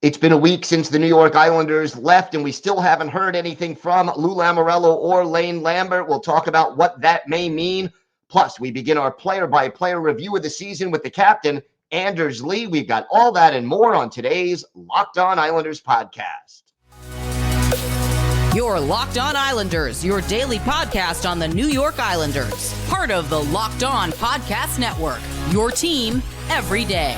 It's been a week since the New York Islanders left, and we still haven't heard anything from Lou Lamoriello or Lane Lambert. We'll talk about what that may mean. Plus, we begin our player-by-player review of the season with the captain, Anders Lee. We've got all that and more on today's Locked On Islanders podcast. Your Locked On Islanders, your daily podcast on the New York Islanders. Part of the Locked On Podcast Network, your team every day.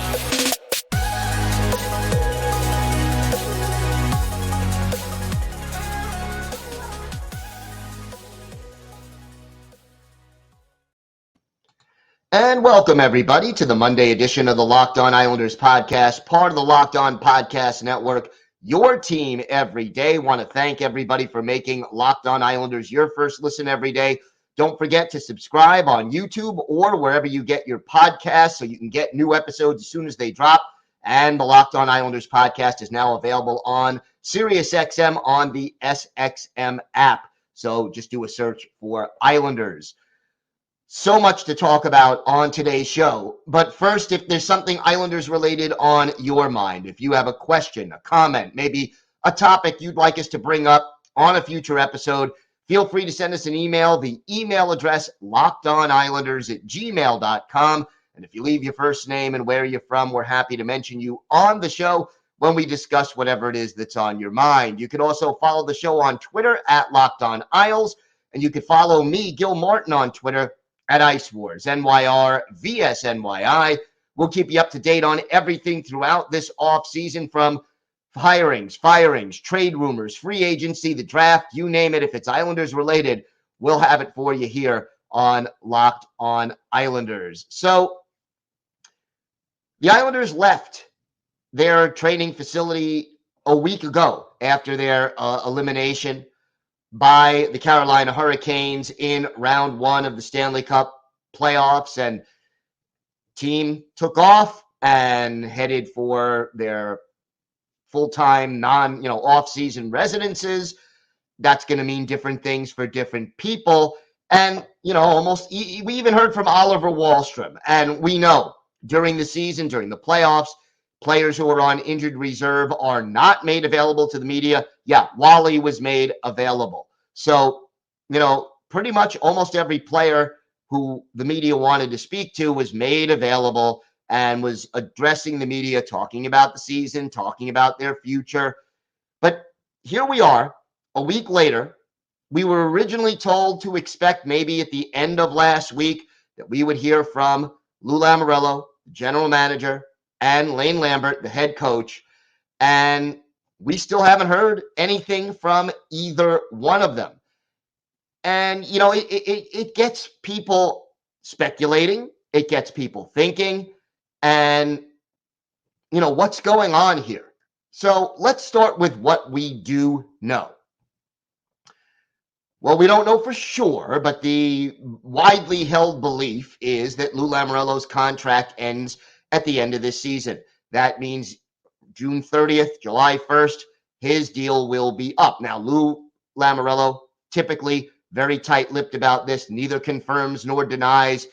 And welcome, everybody, to the Monday edition of the Locked On Islanders podcast, part of the Locked On Podcast Network, your team every day. Want to thank everybody for making Locked On Islanders your first listen every day. Don't forget to subscribe on YouTube or wherever you get your podcasts so you can get new episodes as soon as they drop. And the Locked On Islanders podcast is now available on SiriusXM on the SXM app. So just do a search for Islanders. So much to talk about on today's show. But first, if there's something Islanders related on your mind, if you have a question, a comment, maybe a topic you'd like us to bring up on a future episode, feel free to send us an email. The email address, lockedonislanders@gmail.com. And if you leave your first name and where you're from, we're happy to mention you on the show when we discuss whatever it is that's on your mind. You can also follow the show on Twitter at LockedOnIsles, and you can follow me, Gil Martin, on Twitter at Ice Wars, NYR, VSNYI. We'll keep you up to date on everything throughout this offseason, from hirings, firings, trade rumors, free agency, the draft, you name it. If it's Islanders related, we'll have it for you here on Locked On Islanders. So the Islanders left their training facility a week ago after their elimination by the Carolina Hurricanes in round one of the Stanley Cup playoffs, and team took off and headed for their full-time off-season residences. That's going to mean different things for different people. And, we even heard from Oliver Wahlstrom, and we know during the season, during the playoffs, players who are on injured reserve are not made available to the media. Yeah, Wally was made available. So, pretty much almost every player who the media wanted to speak to was made available and was addressing the media, talking about the season, talking about their future. But here we are, a week later. We were originally told to expect maybe at the end of last week that we would hear from Lou Lamoriello, the general manager, and Lane Lambert, the head coach. And we still haven't heard anything from either one of them. And, it gets people speculating. It gets people thinking. And, what's going on here? So let's start with what we do know. Well, we don't know for sure, but the widely held belief is that Lou Lamoriello's contract ends at the end of this season. That means June 30th, July 1st, his deal will be up. Now, Lou Lamoriello, typically very tight-lipped about this, neither confirms nor denies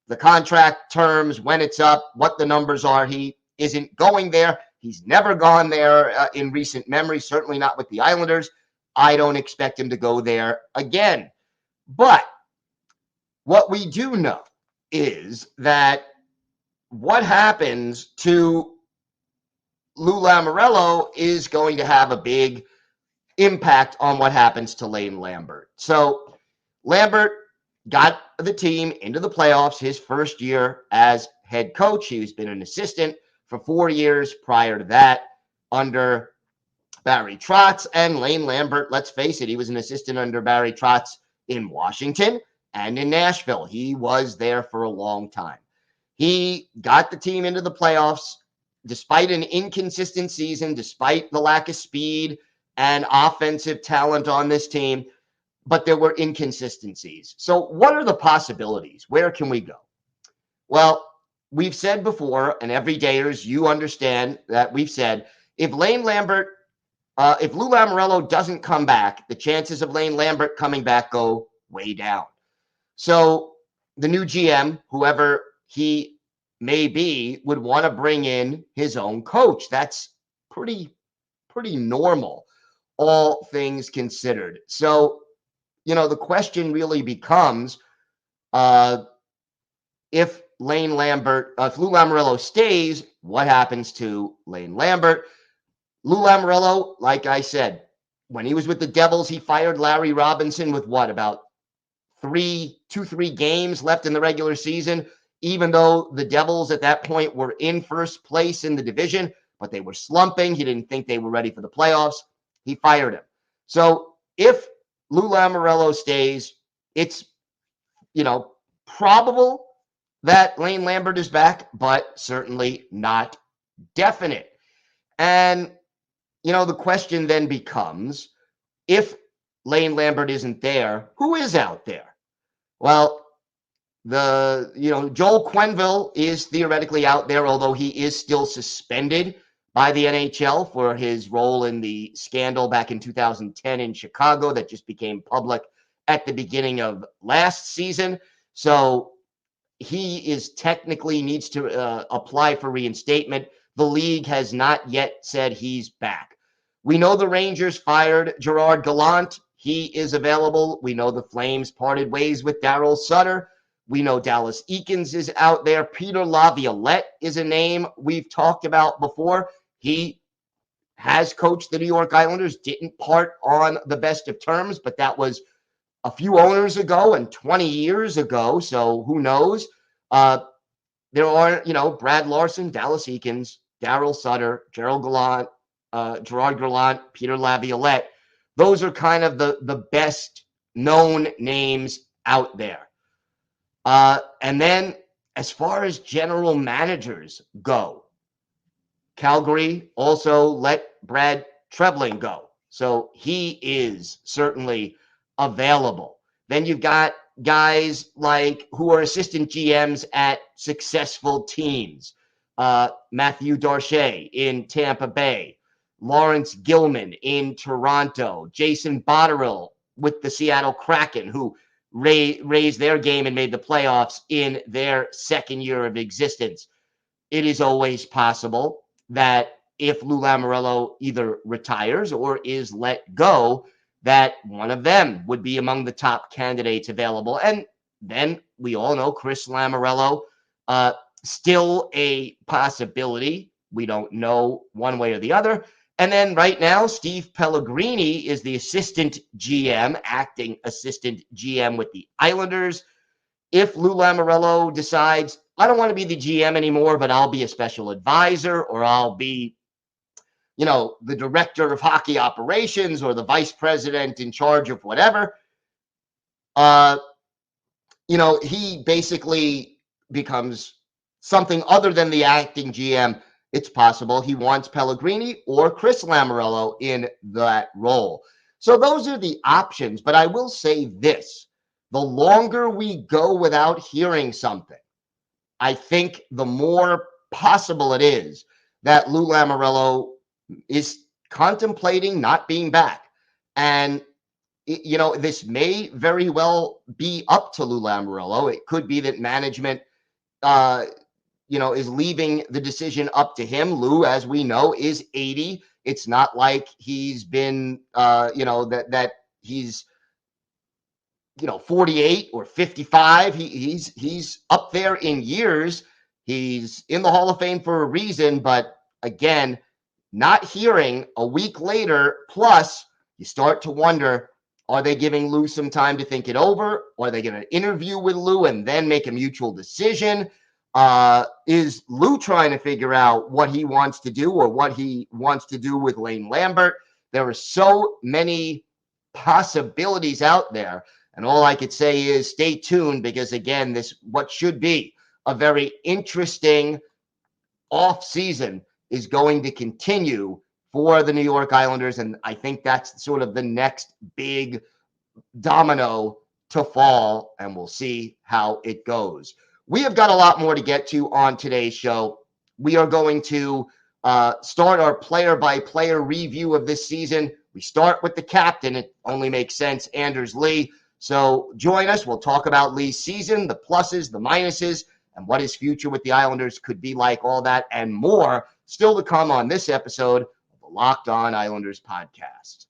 the contract terms, when it's up, what the numbers are. He isn't going there. He's never gone there in recent memory, certainly not with the Islanders. I don't expect him to go there again. But what we do know is that what happens to Lou Lamoriello is going to have a big impact on what happens to Lane Lambert. So Lambert got the team into the playoffs his first year as head coach. He's been an assistant for 4 years prior to that under Barry Trotz. And Lane Lambert, let's face it, he was an assistant under Barry Trotz in Washington and in Nashville. He was there for a long time. He got the team into the playoffs despite an inconsistent season, despite the lack of speed and offensive talent on this team, but there were inconsistencies. So what are the possibilities? Where can we go? Well, we've said before, and everydayers, you understand that we've said, if Lou Lamoriello doesn't come back, the chances of Lane Lambert coming back go way down. So the new GM, whoever he may be, would want to bring in his own coach. That's pretty pretty normal, all things considered. So, the question really becomes, if Lane Lambert, if Lou Lamoriello stays, what happens to Lane Lambert? Lou Lamoriello, like I said, when he was with the Devils, he fired Larry Robinson with what, about 3 games left in the regular season, even though the Devils at that point were in first place in the division, but they were slumping. He didn't think they were ready for the playoffs. He fired him. So if Lou Lamoriello stays, it's, probable that Lane Lambert is back, but certainly not definite. And, the question then becomes, if Lane Lambert isn't there, who is out there? Well, Joel Quenneville is theoretically out there, although he is still suspended by the NHL for his role in the scandal back in 2010 in Chicago that just became public at the beginning of last season. So he is technically needs to apply for reinstatement. The league has not yet said he's back. We know the Rangers fired Gerard Gallant. He is available. We know the Flames parted ways with Daryl Sutter. We know Dallas Eakins is out there. Peter Laviolette is a name we've talked about before. He has coached the New York Islanders, didn't part on the best of terms, but that was a few owners ago and 20 years ago, so who knows? There are, Brad Larson, Dallas Eakins, Daryl Sutter, Gerard Gallant, Peter Laviolette. Those are kind of the best known names out there. And then as far as general managers go, Calgary also let Brad Trebling go. So he is certainly available. Then you've got guys like who are assistant GMs at successful teams. Matthew Darche in Tampa Bay, Lawrence Gilman in Toronto, Jason Botterill with the Seattle Kraken, who raised their game and made the playoffs in their second year of existence. It is always possible that if Lou Lamoriello either retires or is let go, that one of them would be among the top candidates available. And then we all know Chris Lamoriello, still a possibility. We don't know one way or the other. And then right now, Steve Pellegrini is the assistant GM, acting assistant GM with the Islanders. If Lou Lamoriello decides, I don't want to be the GM anymore, but I'll be a special advisor, or I'll be, the director of hockey operations or the vice president in charge of whatever, he basically becomes something other than the acting GM. It's possible he wants Pellegrini or Chris Lamoriello in that role. So those are the options. But I will say this, the longer we go without hearing something, I think the more possible it is that Lou Lamoriello is contemplating not being back. And, this may very well be up to Lou Lamoriello. It could be that management, is leaving the decision up to him. Lou, as we know, is 80. It's not like he's been, that he's, 48 or 55. He's up there in years. He's in the Hall of Fame for a reason, but again, not hearing a week later, plus you start to wonder, are they giving Lou some time to think it over? Or are they going to interview with Lou and then make a mutual decision? Is Lou trying to figure out what he wants to do or what he wants to do with Lane Lambert? There are so many possibilities out there. And all I could say is stay tuned, because again, what should be a very interesting off season is going to continue for the New York Islanders. And I think that's sort of the next big domino to fall, and we'll see how it goes. We have got a lot more to get to on today's show. We are going to start our player-by-player review of this season. We start with the captain. It only makes sense, Anders Lee. So join us. We'll talk about Lee's season, the pluses, the minuses, and what his future with the Islanders could be like, all that and more still to come on this episode of the Locked On Islanders podcast.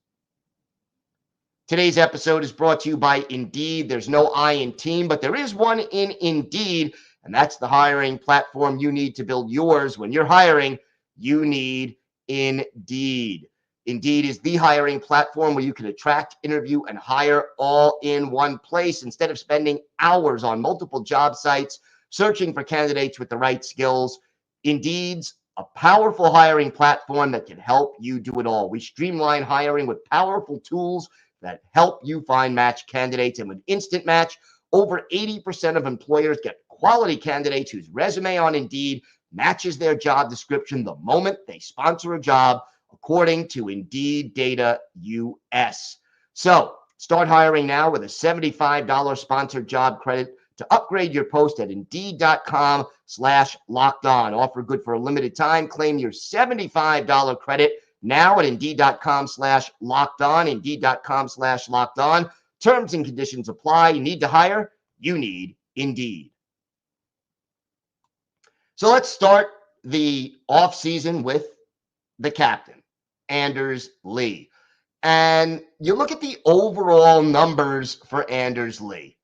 Today's episode is brought to you by Indeed. There's no I in team, but there is one in Indeed, and that's the hiring platform you need to build yours. When you're hiring, you need Indeed. Indeed is the hiring platform where you can attract, interview, and hire all in one place instead of spending hours on multiple job sites searching for candidates with the right skills. Indeed's a powerful hiring platform that can help you do it all. We streamline hiring with powerful tools that help you find match candidates. And with Instant Match, over 80% of employers get quality candidates whose resume on Indeed matches their job description the moment they sponsor a job, according to Indeed Data US. So start hiring now with a $75 sponsored job credit to upgrade your post at Indeed.com/lockedon. Offer good for a limited time. Claim your $75 credit now at Indeed.com/lockedon. Indeed.com/lockedon. Terms and conditions apply. You need to hire? You need Indeed. So let's start the offseason with the captain, Anders Lee. And you look at the overall numbers for Anders Lee.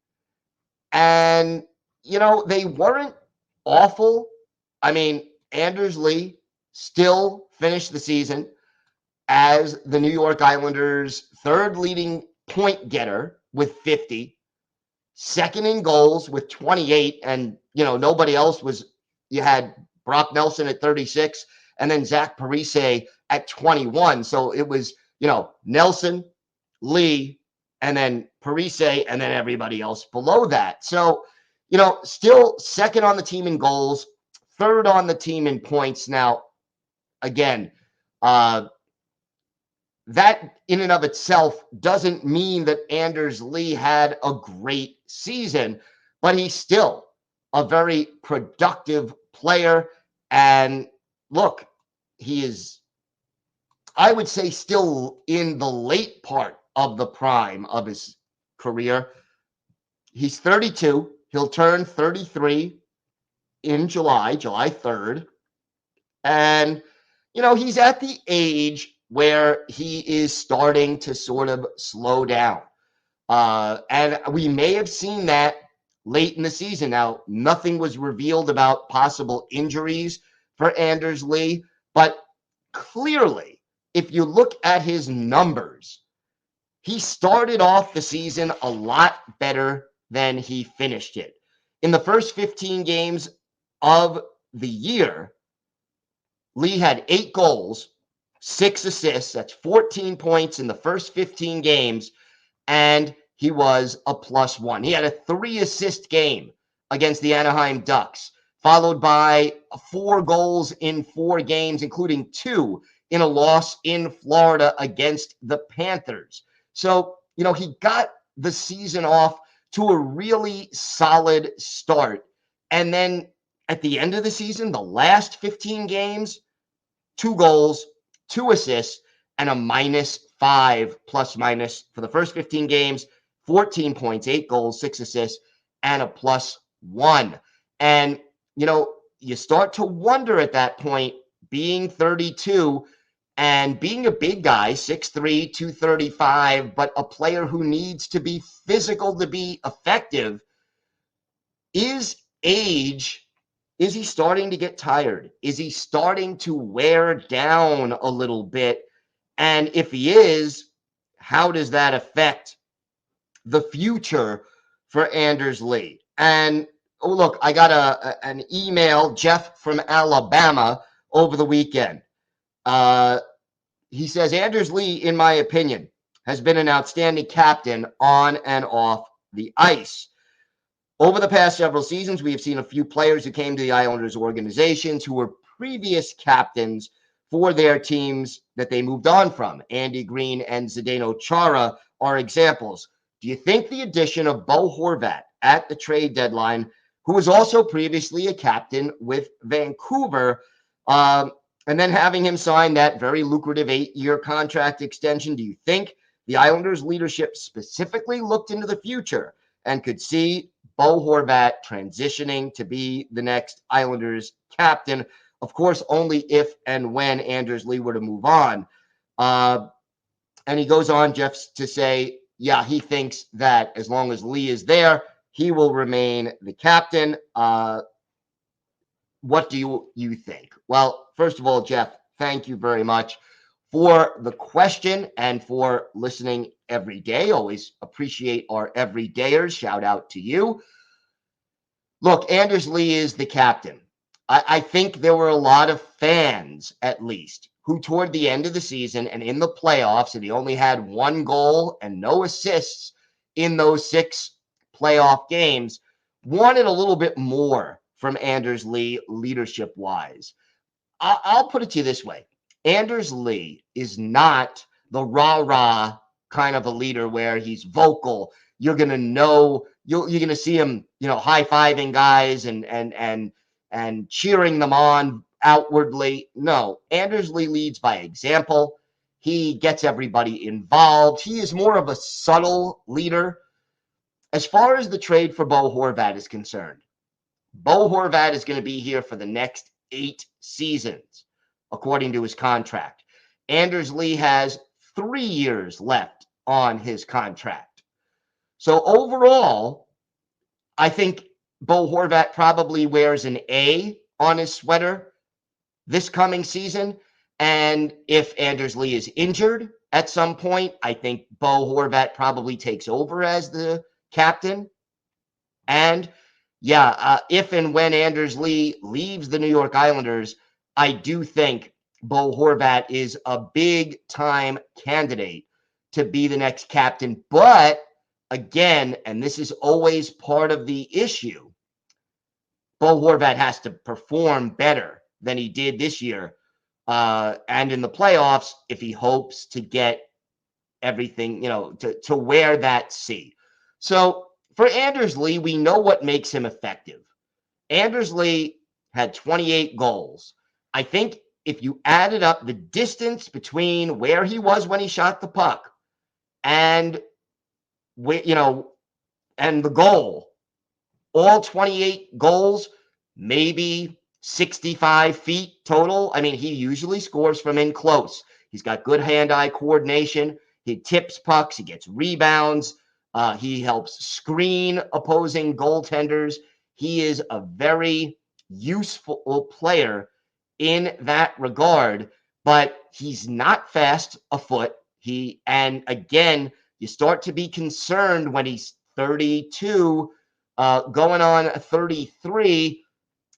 And, they weren't awful. I mean, Anders Lee still finished the season as the New York Islanders' third leading point getter with 50, second in goals with 28. And, nobody else was, you had Brock Nelson at 36 and then Zach Parise at 21. So it was, Nelson, Lee, and then Parise, and then everybody else below that. So, still second on the team in goals, third on the team in points. Now, again, that in and of itself doesn't mean that Anders Lee had a great season, but he's still a very productive player. And look, he is, I would say, still in the late part of the prime of his career. He's 32. He'll turn 33 in July 3rd. And, he's at the age where he is starting to sort of slow down. And we may have seen that late in the season. Now, nothing was revealed about possible injuries for Anders Lee, but clearly, if you look at his numbers, he started off the season a lot better than he finished it. In the first 15 games of the year, Lee had 8 goals, 6 assists. That's 14 points in the first 15 games, and he was a +1. He had a 3-assist game against the Anaheim Ducks, followed by 4 goals in 4 games, including 2 in a loss in Florida against the Panthers. So, he got the season off to a really solid start. And then at the end of the season, the last 15 games, 2 goals, 2 assists, and a -5 ± for the first 15 games, 14 points, 8 goals, 6 assists, and a +1. And, you start to wonder at that point, being 32 and being a big guy, 6'3", 235, but a player who needs to be physical to be effective, is he starting to get tired? Is he starting to wear down a little bit? And if he is, how does that affect the future for Anders Lee? And look, I got an email, Jeff from Alabama, over the weekend. He says, Anders Lee, in my opinion, has been an outstanding captain on and off the ice. Over the past several seasons, we have seen a few players who came to the Islanders organizations who were previous captains for their teams that they moved on from. Andy Green and Zdeno Chara are examples. Do you think the addition of Bo Horvat at the trade deadline, who was also previously a captain with Vancouver, and then having him sign that very lucrative 8-year contract extension, do you think the Islanders leadership specifically looked into the future and could see Bo Horvat transitioning to be the next Islanders captain? Of course, only if and when Anders Lee were to move on. And he goes on, Jeff, to say, yeah, he thinks that as long as Lee is there, he will remain the captain. What do you think? Well, first of all, Jeff, thank you very much for the question and for listening every day. Always appreciate our everydayers. Shout out to you. Look, Anders Lee is the captain. I think there were a lot of fans, at least, who toward the end of the season and in the playoffs, and he only had 1 goal and no assists in those 6 playoff games, wanted a little bit more from Anders Lee leadership-wise. I'll put it to you this way. Anders Lee is not the rah-rah kind of a leader where he's vocal. You're going to know, you're going to see him, high-fiving guys and cheering them on outwardly. No, Anders Lee leads by example. He gets everybody involved. He is more of a subtle leader. As far as the trade for Bo Horvat is concerned, Bo Horvat is going to be here for the next 8 seasons, according to his contract. Anders Lee has 3 years left on his contract. So overall, I think Bo Horvat probably wears an A on his sweater this coming season. And if Anders Lee is injured at some point, I think Bo Horvat probably takes over as the captain. And if and when Anders Lee leaves the New York Islanders, I do think Bo Horvat is a big-time candidate to be the next captain. But again, and this is always part of the issue, Bo Horvat has to perform better than he did this year and in the playoffs if he hopes to get everything, to wear that C. So for Anders Lee, we know what makes him effective. Anders Lee had 28 goals. I think if you added up the distance between where he was when he shot the puck and and the goal, all 28 goals, maybe 65 feet total. I mean, he usually scores from in close. He's got good hand-eye coordination. He tips pucks. He gets rebounds. He helps screen opposing goaltenders. He is a very useful player in that regard, but he's not fast afoot. And again, you start to be concerned when he's 32, going on 33,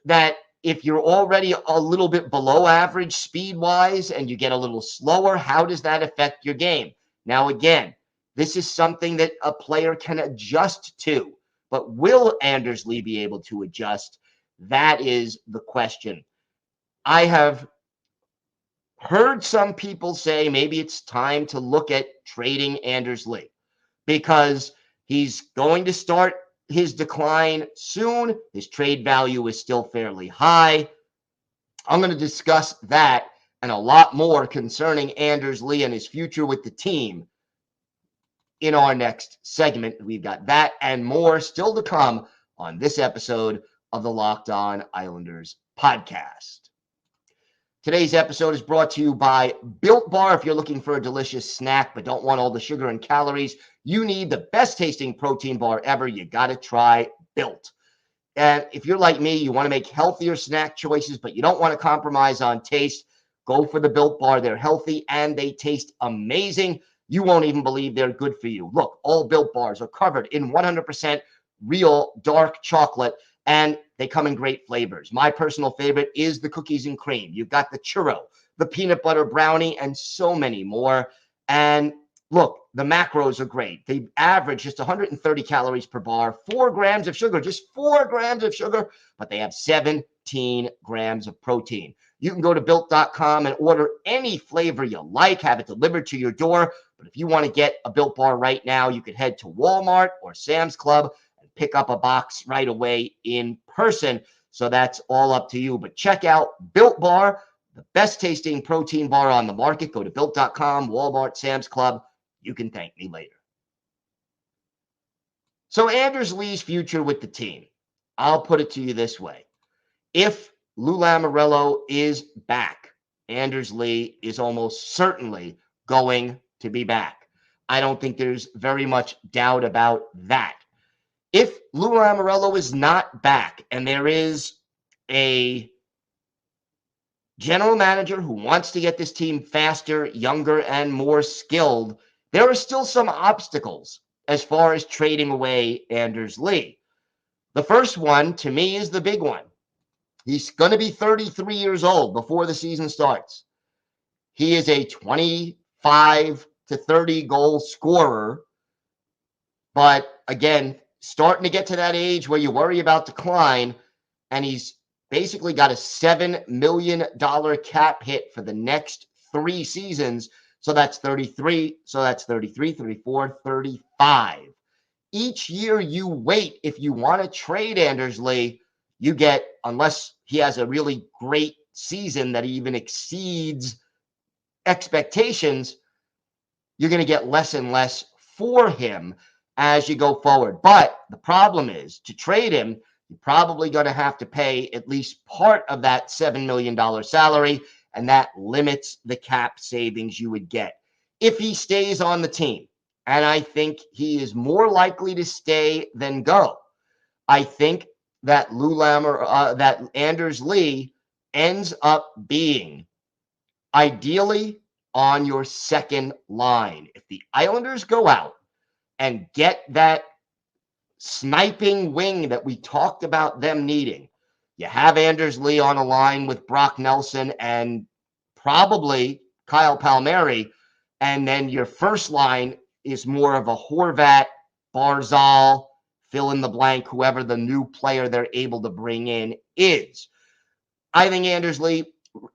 that if you're already a little bit below average speed-wise and you get a little slower, how does that affect your game? Now, again, this is something that a player can adjust to, but will Anders Lee be able to adjust? That is the question. I have heard some people say maybe it's time to look at trading Anders Lee because he's going to start his decline soon. His trade value is still fairly high. I'm going to discuss that and a lot more concerning Anders Lee and his future with the team in our next segment. We've got that and more still to come on this episode of the Locked On Islanders podcast. Today's episode is brought to you by Built Bar. If you're looking for a delicious snack but don't want all the sugar and calories, you need the best tasting protein bar ever. You got to try Built. And if you're like me, you want to make healthier snack choices, but you don't want to compromise on taste, go for the Built Bar. They're healthy and they taste amazing. You won't even believe they're good for you. Look, all Built Bars are covered in 100% real dark chocolate, and they come in great flavors. My personal favorite is the cookies and cream. You've got the churro, the peanut butter brownie, and so many more. And look, the macros are great. They average just 130 calories per bar, 4 grams of sugar, just 4 grams of sugar, but they have 17 grams of protein. You can go to Built.com and order any flavor you like, have it delivered to your door. But if you want to get a Built Bar right now, you can head to Walmart or Sam's Club and pick up a box right away in person. So that's all up to you. But check out Built Bar, the best tasting protein bar on the market. Go to Built.com, Walmart, Sam's Club. You can thank me later. So Anders Lee's future with the team, I'll put it to you this way. If Lou Lamoriello is back. Anders Lee is almost certainly going to be back. I don't think there's very much doubt about that. If Lou Lamoriello is not back and there is a general manager who wants to get this team faster, younger, and more skilled, there are still some obstacles as far as trading away Anders Lee. The first one, to me, is the big one. He's going to be 33 years old before the season starts. He is a 25 to 30 goal scorer, but again, starting to get to that age where you worry about decline, and he's basically got a $7 million cap hit for the next 3 seasons. So that's 33. So that's 33, 34, 35. Each year you wait, if you want to trade Anders Lee, you get, unless he has a really great season that even exceeds expectations, you're going to get less and less for him as you go forward. But the problem is, to trade him, you're probably going to have to pay at least part of that $7 million salary, and that limits the cap savings you would get if he stays on the team. And I think he is more likely to stay than go. I think that that Anders Lee ends up being ideally on your second line. If the Islanders go out and get that sniping wing that we talked about them needing, you have Anders Lee on a line with Brock Nelson and probably Kyle Palmieri, and then your first line is more of a Horvat, Barzal, fill in the blank, whoever the new player they're able to bring in is. I think Anders Lee,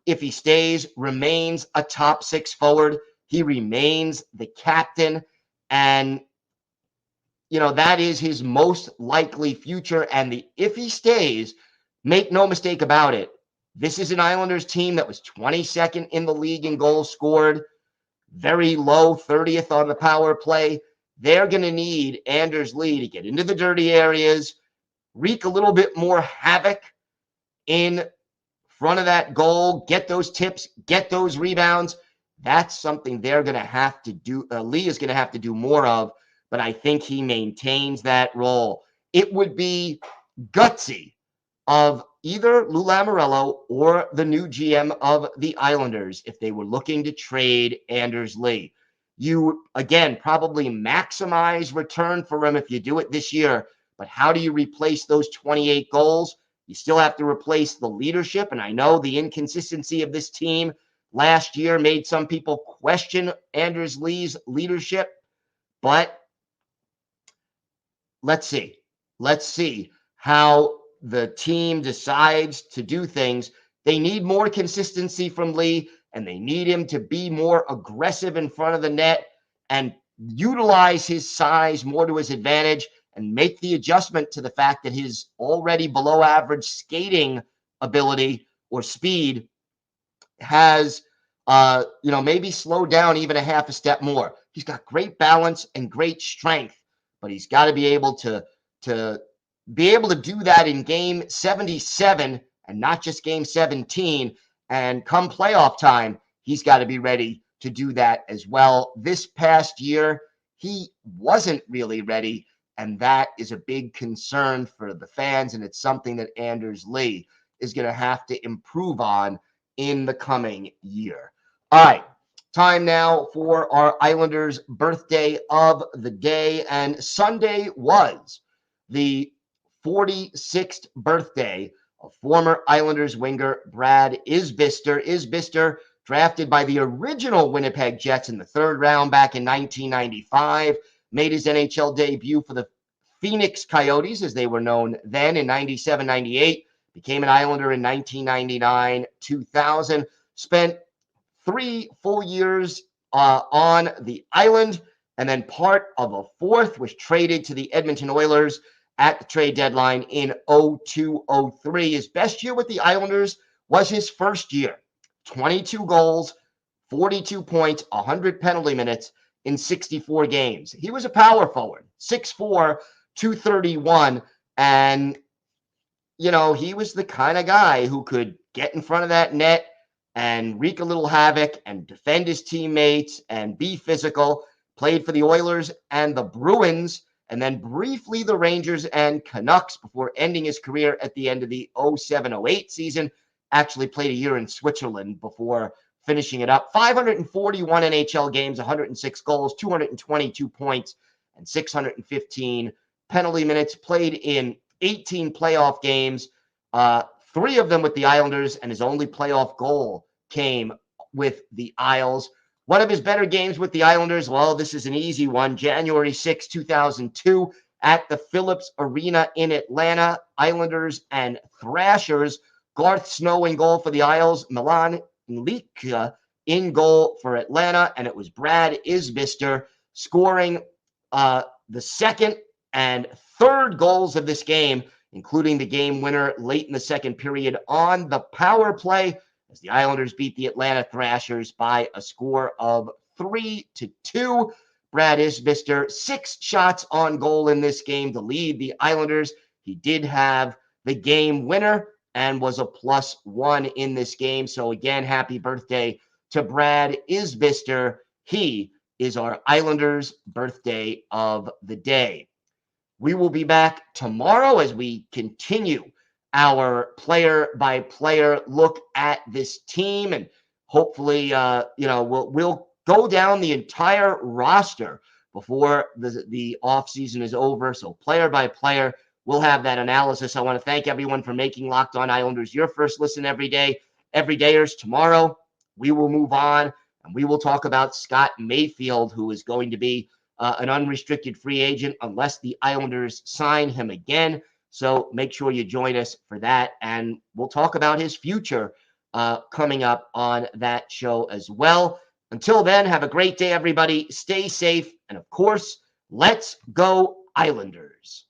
if he stays, remains a top 6 forward. He remains the captain, and that is his most likely future. And if he stays, make no mistake about it, this is an Islanders team that was 22nd in the league in goals scored, very low, 30th on the power play. They're going to need Anders Lee to get into the dirty areas, wreak a little bit more havoc in front of that goal, get those tips, get those rebounds. That's something they're going to have to do. Lee is going to have to do more of, but I think he maintains that role. It would be gutsy of either Lou Lamoriello or the new GM of the Islanders if they were looking to trade Anders Lee. You, again, probably maximize return for him if you do it this year, but how do you replace those 28 goals? You still have to replace the leadership, and I know the inconsistency of this team last year made some people question Anders Lee's leadership, but let's see. Let's see how the team decides to do things. They need more consistency from Lee, and they need him to be more aggressive in front of the net and utilize his size more to his advantage and make the adjustment to the fact that his already below average skating ability or speed has maybe slowed down even a half a step more. He's got great balance and great strength, but he's got to be able to do that in game 77 and not just game 17. And come playoff time, he's got to be ready to do that as well. This past year, he wasn't really ready, and that is a big concern for the fans, and it's something that Anders Lee is going to have to improve on in the coming year. All right, time now for our Islanders birthday of the day, and Sunday was the 46th birthday of former Islanders winger Brad Isbister. Isbister, drafted by the original Winnipeg Jets in the 3rd round back in 1995, made his NHL debut for the Phoenix Coyotes, as they were known then, in 97-98, became an Islander in 1999-2000, spent 3 full years on the island, and then part of a 4th was traded to the Edmonton Oilers at the trade deadline in 02-03. His best year with the Islanders was his first year. 22 goals, 42 points, 100 penalty minutes in 64 games. He was a power forward, 6'4", 231, and he was the kind of guy who could get in front of that net and wreak a little havoc and defend his teammates and be physical. Played for the Oilers and the Bruins, and then briefly the Rangers and Canucks before ending his career at the end of the 07-08 season. Actually played a year in Switzerland before finishing it up. 541 NHL games, 106 goals, 222 points, and 615 penalty minutes. Played in 18 playoff games, 3 of them with the Islanders, and his only playoff goal came with the Isles. One of his better games with the Islanders, well, this is an easy one. January 6, 2002, at the Phillips Arena in Atlanta. Islanders and Thrashers. Garth Snow in goal for the Isles. Milan Litka in goal for Atlanta. And it was Brad Isbister scoring the second and third goals of this game, including the game winner late in the second period on the power play, as the Islanders beat the Atlanta Thrashers by a score of 3-2. Brad Isbister, 6 shots on goal in this game to lead the Islanders. He did have the game winner and was a +1 in this game. So again, happy birthday to Brad Isbister. He is our Islanders' birthday of the day. We will be back tomorrow as we continue our player-by-player look at this team, and hopefully, we'll go down the entire roster before the offseason is over. So player-by-player, we'll have that analysis. I want to thank everyone for making Locked On Islanders your first listen every day. Everydayers, tomorrow we will move on, and we will talk about Scott Mayfield, who is going to be an unrestricted free agent unless the Islanders sign him again. So make sure you join us for that, and we'll talk about his future coming up on that show as well. Until then, have a great day, everybody. Stay safe, and of course, let's go Islanders.